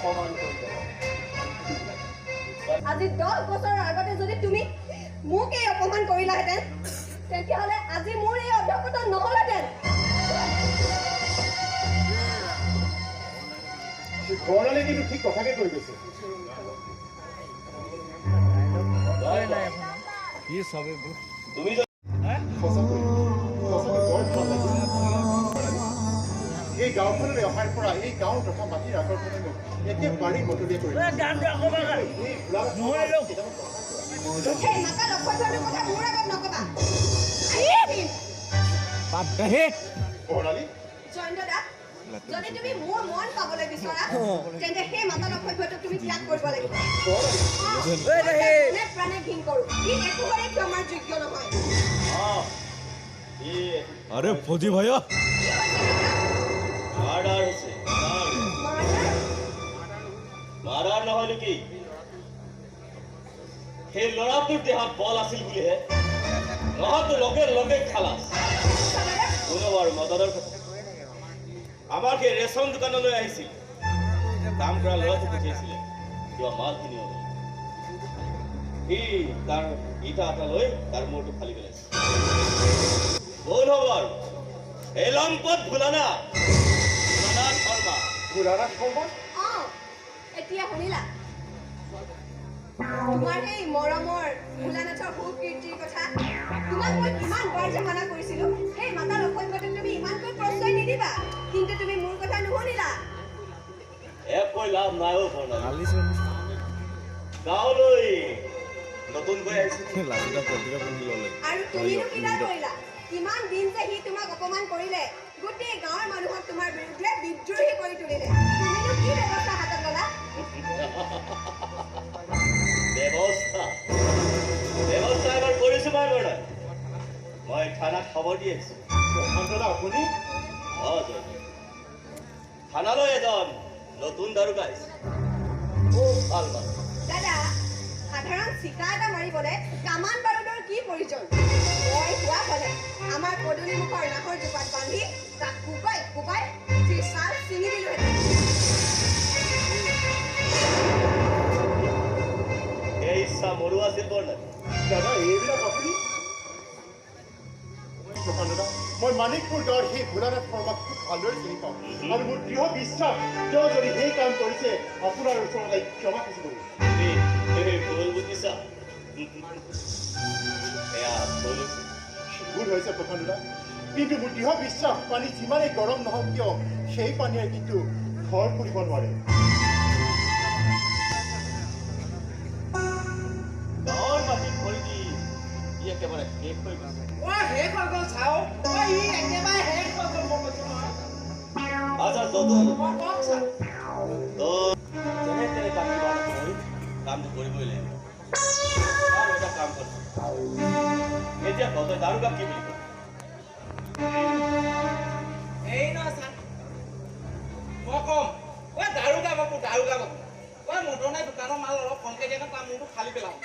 অপমান কৰিলে আজি 10 বছৰৰ আগতে যদি তুমি মোক এই অপমান কৰিলাহেঁতেন তেতিয়াহ'লে আজি মোৰ এই অধ্যক্ষতা নহ'লহেঁতেন বৰ্ণালী কিন্তু ঠিক কথাকে কৈ গৈছে তুমি এই গাঁওখনলৈ অহাৰ পৰা এই গাঁও তথা মাটিৰ আকৰ্ষণে মোক একেবাৰেই মতলীয়া কৰি বৰ্ণালী যদি তুমি মোৰ মন পাবলৈ বিচৰা তেন্তে সেই মাতা লক্ষ্যটোক তুমি ত্যাগ কৰিব লাগিব প্ৰাণে ঘিণ কৰোঁ ই একেবাৰে ক্ষমাৰ যোগ্য নহয় अरे फौजी भैया মাৰ্ডাৰ হৈছে মাৰ্ডাৰ নহয় নেকি সেই ল'ৰাটোৰ দেহত বল আছিল বুলিহে নহয়তো লগে লগে খালাচ কোনোবাৰ মদনৰ কথা আমাৰ সেই ৰেচন দোকানলৈ আহিছিল কাম কৰা ল'ৰাটো পঠিয়াইছিলে কিবা মাল কিনিব সি তাৰ ইটা এটা লৈ তাৰ মূৰটো ফালি পেলাইছে কোন হ'ব আৰু এই লম্পট ভুলানা শৰ্মা এতিয়া শুনিলা তোমাৰ সেই মৰমৰ ভোলানাথৰ সুকীৰ্তিৰ কথা তোমাক মই কিমান বাৰ যে মানা কৰিছিলো সেই মাতা লক্ষ্যটোক তুমি ইমানকৈ প্ৰশ্ৰয় নিদিবা কিন্তু তুমি মোৰ কথা নুশুনিলা একোই লাভ নাই অ' বৰ্ণালী গাঁৱলৈ নতুনকৈ আহিছিল আৰু তুমিনো কিনা কৰিলা কিমান দিন যে সি তোমাক অপমান কৰিলে গোটেই গাঁৱৰ মানুহক তোমাৰ বিৰুদ্ধে বিদ্ৰোহী কৰি তুলিলে তুমিনো কি ব্যৱস্থা হাতত ল'লা ব্যৱস্থা এবাৰ কৰিছো মই থানাত খবৰ দি আহিছো আপুনি থানালৈ এজন নতুন দাৰোগা আহিছে খুব ভাল মানুহ দাদা সাধাৰণ চিকা এটা মাৰিবলৈ কামান বাৰুদৰ কি প্ৰয়োজন মই হোৱা হ'লে আমাৰ পদূলিমুখৰ নাহৰ জোপাত বান্ধি তাক কোবাই কোবাই ছাল ছিঙি দিলোহেঁতেন এই ইচ্ছা মোৰো আছিল বৰ্ণালী দাদা এইবিলাক আপুনি মই মানিকপুৰ গাঁৱৰ সেই ভোলানাথ শৰ্মাক খুব ভালদৰে চিনি পাওঁ আৰু মোৰ দৃঢ় বিশ্বাস তেওঁ যদি সেই কাম কৰিছে আপোনাৰ ওচৰত ক্ষমা খুজিব ভুল বুজিছা ভুল হৈছে প্ৰধান দাদা কিন্তু মোৰ দৃঢ় বিশ্বাস পানী যিমানেই গৰম নহওক কিয় সেই পানীয়ে কিন্তু ঘৰ কৰিব নোৱাৰে গাঁৱৰ মাটিত ভৰি দি ই একেবাৰে শেষ হৈ গৈছে আচ্ছা যেনে তেনে কামটো কৰিবই লাগিব আৰু এটা কাম কৰ এতিয়া কওঁ তই দাৰোগাক কি বুলি কয় এই নহয় ছাৰ মই ক'ম দাৰোগা বাবু দাৰোগা বাবু মদনে দোকানৰ মাল অলপ কমকৈ দিয়া তাৰ মূৰটো খালি পেলাওঁ